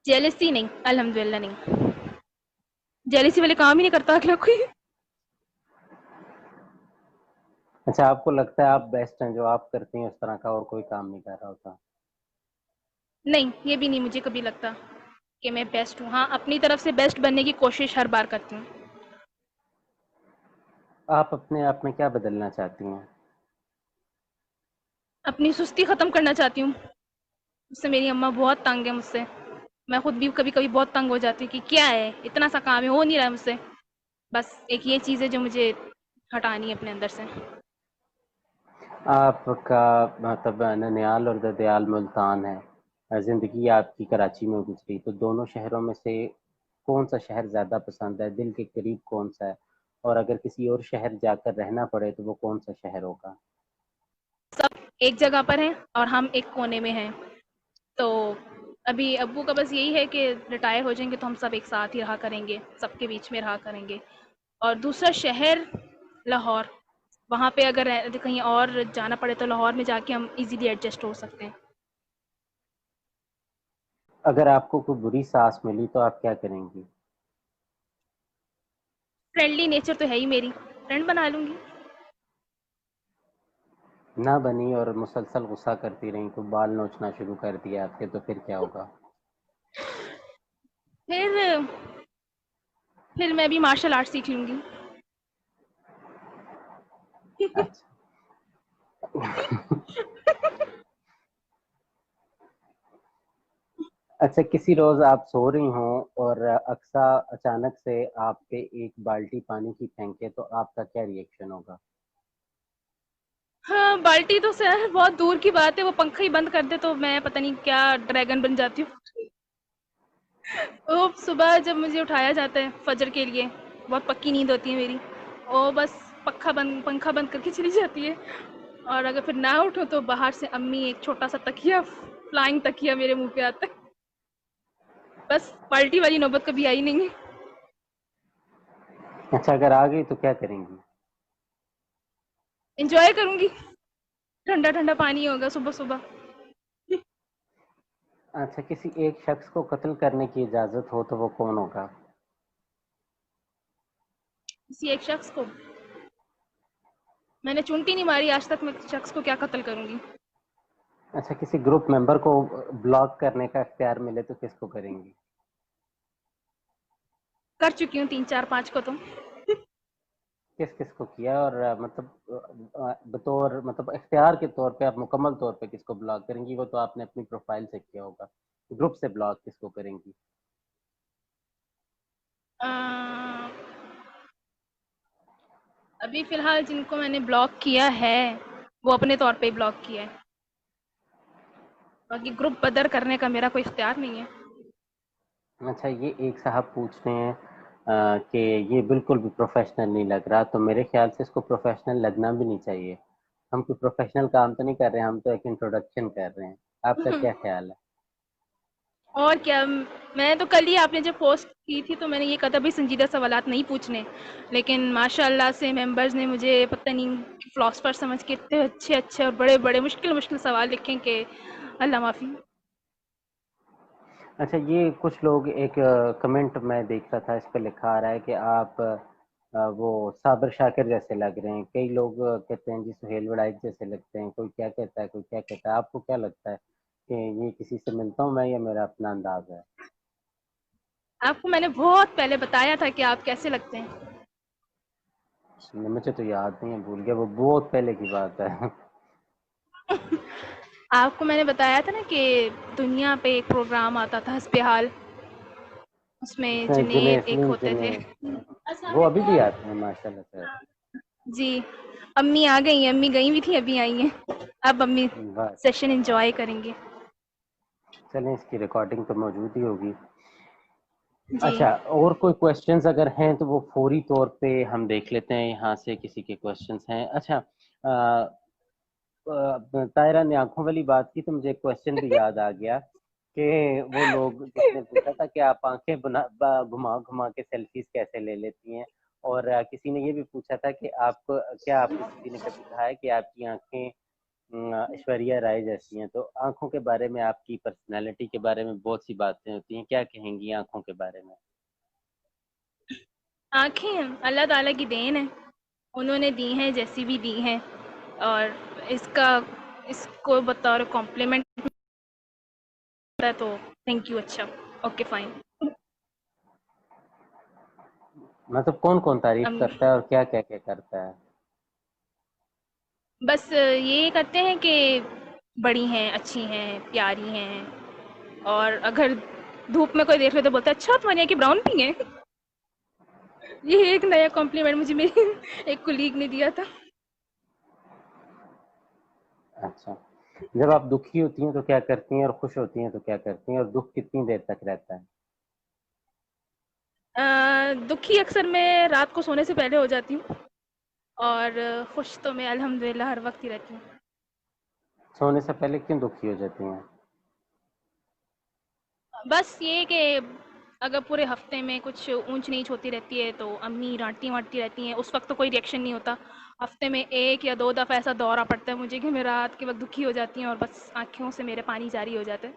Speaker 2: जेलसी नहीं, अल्हम्दुलिल्लाह नहीं। जेलसी वाले काम ही नहीं करता अगला कोई।
Speaker 1: अच्छा, आपको लगता है आप बेस्ट हैं, जो आप करती हैं उस तरह का और कोई काम नहीं कर रहा होता?
Speaker 2: नहीं, ये भी नहीं मुझे कभी लगता कि मैं बेस्ट हूँ। हाँ, अपनी तरफ से बेस्ट बनने की कोशिश हर बार करती हूँ।
Speaker 1: आप अपने आप में क्या बदलना चाहती हैं?
Speaker 2: अपनी सुस्ती ख़त्म करना चाहती हूँ। मुझसे मेरी अम्मा बहुत तंग है मुझसे। मैं खुद भी कभी-कभी बहुत तंग हो जाती हूँ कि क्या है, इतना सा काम है, हो नहीं रहा है मुझसे। बस एक ये चीज़ है जो मुझे हटानी है अपने अंदर से।
Speaker 1: आपका मतलब ननिहाल और ददयाल मुल्तान है, ज़िंदगी आपकी कराची में गुजरी, तो दोनों शहरों में से कौन सा शहर ज़्यादा पसंद है, दिल के करीब कौन सा है, और अगर किसी और शहर जाकर रहना पड़े तो वो कौन सा शहर होगा?
Speaker 2: सब एक जगह पर हैं और हम एक कोने में हैं। तो अभी अब्बू का बस यही है कि रिटायर हो जाएँगे तो हम सब एक साथ ही रहा करेंगे, सबके बीच में रहा करेंगे। और दूसरा शहर लाहौर, वहाँ पे अगर कहीं और जाना पड़े तो लाहौर में जाके हम इज़िली एडजस्ट हो सकते हैं।
Speaker 1: अगर आपको कोई बुरी सांस मिली तो आप क्या करेंगी?
Speaker 2: फ्रेंडली नेचर तो है ही मेरी, फ्रेंड बना लूँगी।
Speaker 1: ना बनी और मुसलसल गुस्सा करती रहीं, तो बाल नोचना शुरू कर दिया आपके, तो फिर क्या होगा?
Speaker 2: फिर फिर मैं भी मार्शल आर्ट सीख लूँगी।
Speaker 1: अच्छा। अच्छा, किसी रोज आप सो रही हों और अक्सा अचानक से आप पे एक बाल्टी पानी की फेंके, तो आपका क्या रिएक्शन होगा?
Speaker 2: हाँ, बाल्टी तो ख़ैर बहुत दूर की बात है, वो पंखा ही बंद कर दे तो मैं पता नहीं क्या ड्रैगन बन जाती हूँ। तो सुबह जब मुझे उठाया जाता है फ़जर के लिए, बहुत पक्की नींद होती है मेरी, और बस पंखा बंद करके चली जाती है। और अगर फिर ना उठूँ तो बाहर से अम्मी एक छोटा-सा तकिया, फ्लाइंग तकिया मेरे मुँह पे आता है। बस बाल्टी वाली नौबत कभी आई नहीं है।
Speaker 1: अच्छा, अगर आ गई तो क्या करेंगी?
Speaker 2: एन्जॉय करूँगी, ठंडा-ठंडा पानी होगा सुबह-सुबह।
Speaker 1: अच्छा, किसी एक शख्स को कत्ल करने की इजाजत हो तो वो कौन होगा?
Speaker 2: किसी एक शख्स को, मैंने चुनटी नहीं मारी आज तक, मैं शख्स को क्या कत्ल करूँगी।
Speaker 1: अच्छा, किसी ग्रुप मेंबर को ब्लॉक करने का इख्तियार मिले तो किसको करेंगी?
Speaker 2: कर चुकी हूँ 3, 4, 5 को तो।
Speaker 1: किस किस को किया, और बतौर मतलब इख्तियार के तौर पे आप मुकम्मल तौर पे किसको ब्लॉक करेंगी? वो तो आपने अपनी प्रोफाइल से किया होगा। ग्रुप से ब्लॉक किसको करेंगी?
Speaker 2: अ, अभी फ़िलहाल जिनको मैंने ब्लॉक किया है, वो अपने तौर पे ही ब्लॉक किया है। बाकी ग्रुप बदर करने का मेरा कोई इख्तियार नहीं है।
Speaker 1: अच्छा, ये एक साहब पूछ रहे हैं कि ये बिल्कुल भी प्रोफेशनल नहीं लग रहा, तो मेरे ख्याल से इसको प्रोफेशनल लगना भी नहीं चाहिए। हम कोई प्रोफेशनल काम तो नहीं कर रहे हैं, हम तो एक इंट्रोडक्शन कर रहे हैं। आपका क्या ख्याल है?
Speaker 2: और क्या, मैं तो कल ही आपने जब पोस्ट की थी तो मैंने ये कहा था भाई संजीदा सवालात नहीं पूछने, लेकिन माशाल्लाह से मेंबर्स ने मुझे पता नहीं फिलोसफर समझ के इतने अच्छे-अच्छे और बड़े-बड़े मुश्किल-मुश्किल सवाल लिखे कि अल्लाह माफ़ी।
Speaker 1: अच्छा, ये कुछ लोग एक कमेंट मैं देख रहा था, इस पे लिखा आ रहा है कि आप वो साबिर शाकिर जैसे लग रहे हैं। कई लोग कहते हैं जी सुहेल वड़ाइच जैसे लगते हैं, कोई क्या कहता है, कोई क्या कहता है। आपको क्या लगता है कि ये किसी से मिलता हूँ मैं, या मेरा अपना अंदाज है?
Speaker 2: आपको मैंने बहुत पहले बताया था कि आप कैसे लगते हैं।
Speaker 1: मुझे तो याद नहीं है, भूल गया, वो बहुत पहले की बात है।
Speaker 2: आपको मैंने बताया था ना कि दुनिया पे एक प्रोग्राम आता था हस्बे हाल, उसमें
Speaker 1: उसमें जुनेद,
Speaker 2: जुनेद एक
Speaker 1: सलीम
Speaker 2: होते थे।
Speaker 1: जुनेद, वो अभी भी आते हैं माशाल्लाह से।
Speaker 2: जी, अम्मी आ गई हैं, अम्मी गई हुई थी, अभी आई हैं। अब अम्मी
Speaker 1: बस
Speaker 2: सेशन एन्जॉय करेंगे।
Speaker 1: चलें, इसकी रिकॉर्डिंग तो मौजूद ही होगी।
Speaker 2: जी।
Speaker 1: अच्छा, और कोई क्वेश्चंस अगर हैं तो वो फौरी तौर पे हम देख लेते हैं, यहाँ से किसी के क्वेश्चंस हैं। अच्छा, तायरा ने आंखों वाली बात की तो मुझे एक क्वेश्चन भी याद आ गया कि वो लोग जिसने पूछा था कि आप आंखें घुमा घुमा के सेल्फीज कैसे ले लेती हैं, और किसी ने ये भी पूछा था कि आप, क्या आपको किसी ने कभी कहा है कि आपकी आंखें ऐश्वर्या राय जैसी हैं? तो आंखों के बारे में, आपकी पर्सनैलिटी के बारे में बहुत सी बातें होती हैं, क्या कहेंगी आंखों के बारे में?
Speaker 2: आँखें अल्लाह ताला की देन है, उन्होंने दी हैं जैसी भी दी हैं, और इसका इसको बतौर कॉम्प्लीमेंट है तो थैंक यू। अच्छा, ओके फाइन।
Speaker 1: मतलब कौन कौन तारीफ
Speaker 2: अम,
Speaker 1: करता है और क्या क्या क्या करता है?
Speaker 2: बस ये कहते हैं कि बड़ी हैं, अच्छी हैं, प्यारी हैं, और अगर धूप में कोई देख ले तो बोलता है अच्छा तुम्हारी आँखें ब्राउन भी हैं। ये एक नया कॉम्प्लीमेंट मुझे मेरी एक कुलीग ने दिया था।
Speaker 1: अच्छा, जब आप दुखी होती हैं तो क्या करती हैं, और खुश होती हैं तो क्या करती हैं, और दुख कितनी देर तक रहता है?
Speaker 2: दुखी अक्सर मैं रात को सोने से पहले हो जाती हूँ, और खुश तो मैं अल्हम्दुलिल्लाह हर वक्त ही रहती हूँ।
Speaker 1: सोने से पहले क्यों दुखी हो जाती हैं?
Speaker 2: बस ये कि अगर पूरे हफ्ते में कुछ ऊंच नीच होती रहती है तो अम्मी डांटती वाटती रहती हैं, उस वक्त तो कोई रिएक्शन नहीं होता। हफ्ते में एक या दो दफ़ा ऐसा दौरा पड़ता है मुझे कि मैं रात के वक्त दुखी हो जाती हूँ और बस आँखों से मेरे पानी जारी हो जाता है।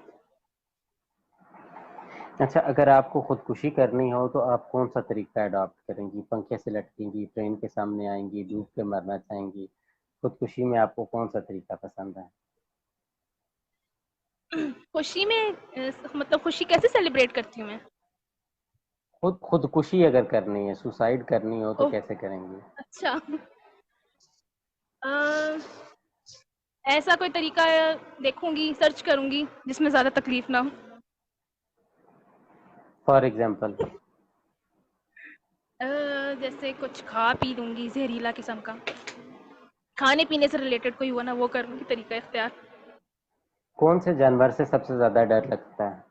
Speaker 1: अच्छा, अगर आपको खुदकुशी करनी हो तो आप कौन सा तरीका अडॉप्ट करेंगी? पंखे से लटकेंगी, ट्रेन के सामने आएंगी, डूब के मरना चाहेंगी? खुदकुशी में आपको कौन सा तरीका पसंद है?
Speaker 2: खुशी में मतलब खुशी कैसे सेलिब्रेट करती हूँ मैं?
Speaker 1: खुदकुशी अगर करनी है, सुसाइड करनी हो तो
Speaker 2: ओह,
Speaker 1: कैसे करेंगी?
Speaker 2: अच्छा। अ, ऐसा कोई तरीका देखूंगी, सर्च करूंगी जिसमें ज़्यादा तकलीफ ना हो।
Speaker 1: For example?
Speaker 2: अ, जैसे कुछ खा पी लूंगी जहरीला किस्म का, खाने पीने से रिलेटेड कोई हुआ ना वो करूंगी तरीका इख्तियार।
Speaker 1: कौन से जानवर से सबसे ज्यादा डर लगता है,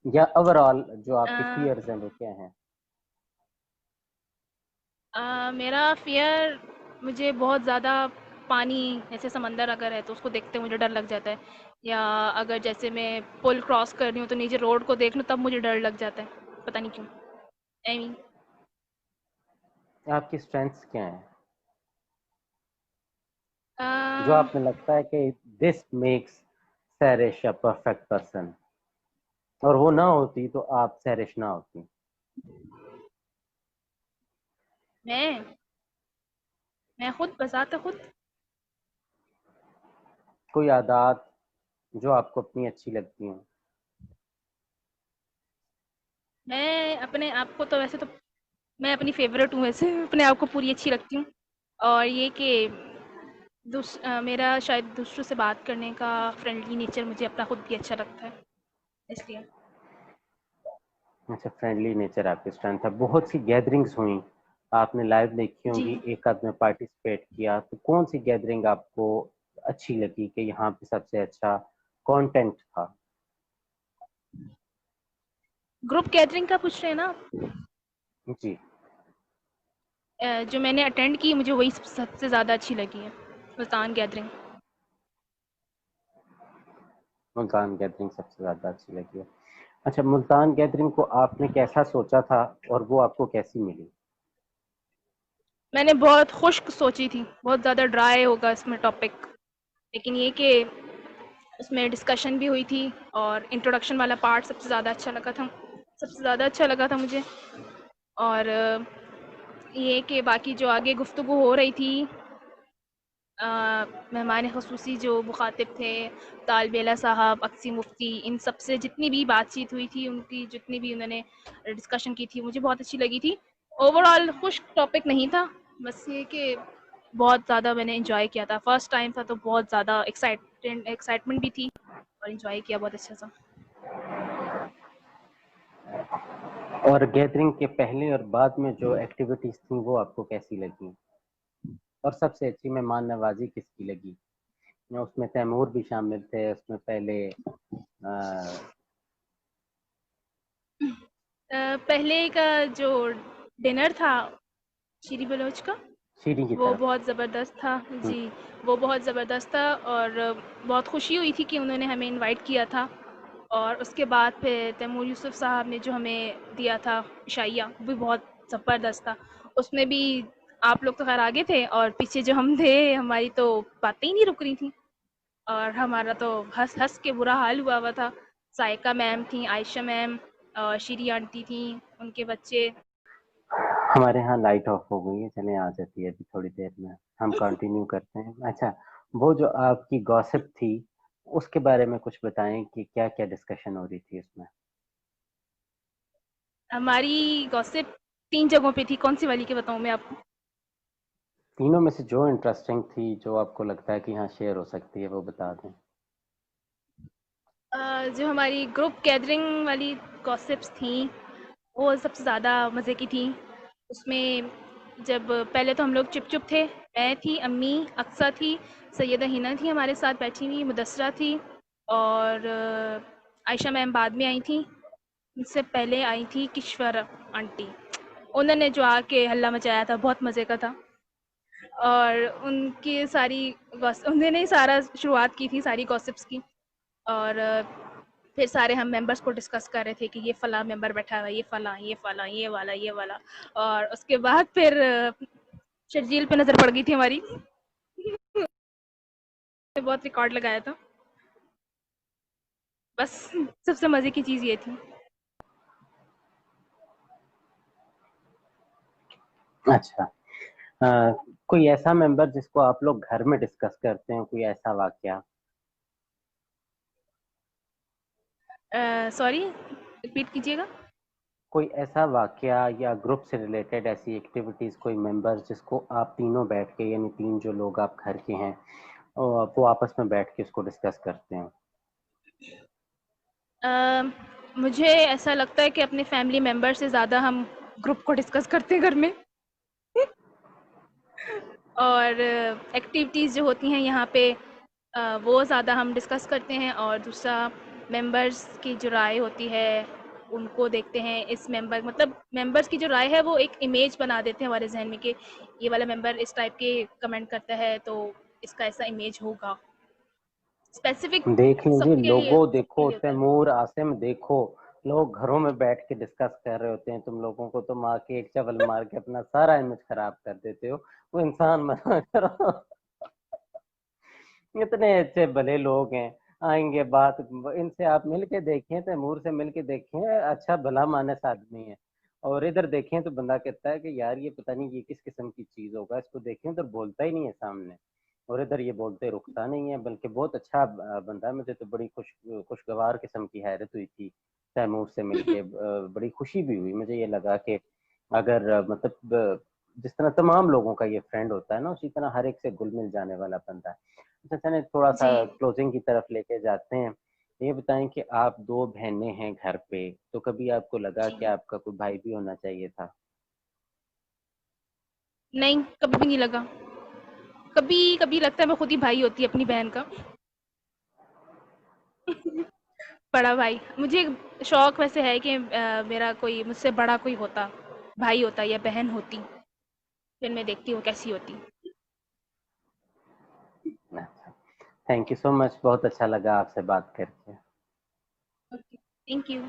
Speaker 1: या ओवरऑल जो
Speaker 2: अ,
Speaker 1: आपके फियर्स हैं वो क्या हैं?
Speaker 2: मेरा फ़ियर, मुझे बहुत ज़्यादा पानी, जैसे समंदर अगर है तो उसको देखते मुझे डर लग जाता है, या अगर जैसे मैं पुल क्रॉस कर रही हूँ तो नीचे रोड को देख लूँ तब मुझे डर लग जाता है, पता नहीं क्यों। एमी
Speaker 1: आपकी स्ट्रेंथ्स क्या हैं,
Speaker 2: अ,
Speaker 1: जो आपने लगता है कि this makes सैरिश a perfect person, और वो ना होती तो आप सैरिश ना होती?
Speaker 2: मैं मैं खुद बज़ात खुद
Speaker 1: कोई आदत जो आपको अपनी अच्छी लगती हैं?
Speaker 2: मैं अपने आप को तो वैसे तो मैं अपनी फ़ेवरेट हूँ, वैसे अपने आप को पूरी अच्छी रखती हूँ, और ये कि मेरा शायद दूसरों से बात करने का फ्रेंडली नेचर मुझे अपना खुद भी अच्छा लगता है, इसलिए।
Speaker 1: अच्छा, फ्रेंडली नेचर आपकी स्ट्रेंथ है। बहुत सी गैदरिंग्स हुई, आपने लाइव देखी
Speaker 2: जी।
Speaker 1: होंगी, एक आध में पार्टिसिपेट किया, तो कौन सी गैदरिंग आपको अच्छी लगी कि यहाँ पे सबसे अच्छा कंटेंट था?
Speaker 2: ग्रुप गैदरिंग का पूछ रहे हैं ना आप?
Speaker 1: जी।
Speaker 2: जो मैंने अटेंड की मुझे वही सबसे ज़्यादा अच्छी लगी है, सुल्तान गैदरिंग।
Speaker 1: मुल्तान गैदरिंग सबसे ज़्यादा अच्छी लगी है। अच्छा, मुल्तान गैदरिंग को आपने कैसा सोचा था और वो आपको कैसी मिली?
Speaker 2: मैंने बहुत खुश्क सोची थी, बहुत ज़्यादा ड्राई होगा इसमें टॉपिक, लेकिन ये कि उसमें डिस्कशन भी हुई थी, और इंट्रोडक्शन वाला पार्ट सबसे ज़्यादा अच्छा लगा था मुझे। और ये कि बाकी जो आगे गुफ्तगू हो रही थी, मेहमान ख़ुसूसी जो मुख़ातिब थे, तालबेला साहब, अक्सी मुफ्ती, इन सब से जितनी भी बातचीत हुई थी, उनकी जितनी भी उन्होंने डिस्कशन की थी, मुझे बहुत अच्छी लगी थी। ओवरऑल खुश्क टॉपिक नहीं था, बस ये कि बहुत ज़्यादा मैंने एंजॉय किया था। फर्स्ट टाइम था तो बहुत ज़्यादा एक्साइटमेंट भी थी, और एंजॉय किया बहुत अच्छा सा।
Speaker 1: और गैदरिंग के पहले और बाद में जो एक्टिविटीज थी वो आपको कैसी लगी? और सबसे अच्छी मेहमान नवाजी किसकी लगी? उसमें तैमूर भी शामिल थे, उसमें पहले
Speaker 2: पहले का जो डिनर था शीरी बलोच का,
Speaker 1: शीरी की
Speaker 2: वो
Speaker 1: तरफ।
Speaker 2: बहुत ज़बरदस्त था।
Speaker 1: हम्म,
Speaker 2: जी, वो बहुत ज़बरदस्त था और बहुत खुशी हुई थी कि उन्होंने हमें इनवाइट किया था। और उसके बाद फिर तैमूर यूसुफ साहब ने जो हमें दिया था इशाइया, वो भी बहुत ज़बरदस्त था। उसमें भी आप लोग तो खैर आगे थे और पीछे जो हम थे, हमारी तो बातें ही नहीं रुक रही थी और हमारा तो हंस हंस के बुरा हाल हुआ हुआ था। साइका मैम थी, आयशा मैम, शीरी आंटी थी, उनके बच्चे।
Speaker 1: हमारे यहाँ लाइट ऑफ हो गई है, चले आ जाती है अभी थोड़ी देर में, हम कंटिन्यू करते हैं। अच्छा, वो जो आपकी गॉसिप थी उसके बारे में कुछ बताएं कि क्या क्या डिस्कशन हो रही थी उसमें?
Speaker 2: हमारी गॉसिप 3 जगहों पे थी, कौन-सी वाली की बताऊँ मैं आपको?
Speaker 1: तीनों में से जो इंटरेस्टिंग थी, जो आपको लगता है कि हाँ शेयर हो सकती है, वो बता दें।
Speaker 2: जो हमारी ग्रुप गैदरिंग वाली गॉसिप्स थीं, वो सबसे ज़्यादा मज़े की थीं। उसमें जब पहले तो हम लोग चुप-चुप थे, मैं थी, अम्मी, अक्सा थी, सैयदा हिना थी हमारे साथ बैठी हुई, मुदस्सरा थी और आयशा मैम बाद में आई थीं। उनसे पहले आई थी किश्वर आंटी। उन्होंने जो आके हल्ला मचाया था, बहुत मज़े का था। और उनकी सारी उन्होंने ही सारा शुरुआत की थी सारी गॉसिप्स की। और फिर सारे हम मेंबर्स को डिस्कस कर रहे थे कि ये फला मेंबर बैठा हुआ है, ये फला, ये फला, ये वाला। और उसके बाद फिर शर्जील पे नजर पड़ गई थी हमारी। बहुत रिकॉर्ड लगाया था। बस सबसे मजे की चीज ये थी।
Speaker 1: अच्छा, कोई ऐसा मेंबर जिसको आप लोग घर में डिस्कस करते हो, कोई ऐसा वाकया?
Speaker 2: सॉरी, रिपीट कीजिएगा।
Speaker 1: कोई ऐसा वाकया या ग्रुप से रिलेटेड ऐसी एक्टिविटीज, कोई मेंबर जिसको आप तीनों बैठ के, यानी तीन जो लोग आप घर के हैं, और वो आपस में बैठ के उसको डिस्कस करते हैं?
Speaker 2: अ, मुझे ऐसा लगता है कि अपने फैमिली मेंबर से ज़्यादा हम ग्रुप को डिस्कस करते हैं घर में। और एक्टिविटीज़ जो होती हैं यहाँ पे, वो ज़्यादा हम डिस्कस करते हैं। और दूसरा, मेंबर्स की जो राय होती है उनको देखते हैं। इस मेंबर मतलब मेंबर्स की जो राय है वो एक इमेज बना देते हैं हमारे जहन में कि ये वाला मेंबर इस टाइप के कमेंट करता है तो इसका ऐसा इमेज होगा। स्पेसिफिक
Speaker 1: देख लीजिए, लोगों
Speaker 2: सबके
Speaker 1: देखो,
Speaker 2: लिए होता है।
Speaker 1: तैमूर, आसिम देखो, लोग घरों में बैठ के डिस्कस कर रहे होते हैं, तुम लोगों को तुम आके एक चवल मार के अपना सारा इमेज खराब कर देते हो। वो इंसान मना करो। इतने अच्छे भले लोग हैं, आएंगे बात, इनसे आप मिल के देखें, तैमूर से मिल के देखें, अच्छा भला मानस आदमी है। और इधर देखें तो बंदा कहता है कि यार ये पता नहीं ये किस किस्म की चीज होगा, इसको देखें तो बोलता ही नहीं है सामने। और इधर ये बोलते रुकता नहीं है, बल्कि बहुत अच्छा बंदा है। मुझे तो बड़ी खुशगवार किस्म की हैरत हुई थी तैमूर से मिलके, बड़ी खुशी भी हुई। मुझे ये लगा कि अगर मतलब जिस तरह तमाम लोगों का ये फ्रेंड होता है ना, उसी तरह हर एक से घुल मिल जाने वाला बंदा है। अच्छा, चलें थोड़ा सा
Speaker 2: जी।
Speaker 1: क्लोजिंग की तरफ लेके जाते हैं। ये बताएं कि आप दो बहनें हैं घर पे, तो कभी आपको लगा
Speaker 2: जी।
Speaker 1: कि आपका कोई भाई भी होना चाहिए था?
Speaker 2: नहीं, कभी भी नहीं लगा। कभी-कभी लगता है मैं खुद ही भाई होती अपनी बहन का। बड़ा भाई। मुझे शौक वैसे है कि मेरा कोई मुझसे बड़ा कोई होता, भाई होता या बहन होती, फिर मैं देखती हूँ कैसी होती।
Speaker 1: अच्छा, थैंक यू सो मच, बहुत अच्छा लगा आपसे बात करके।
Speaker 2: Okay, thank you.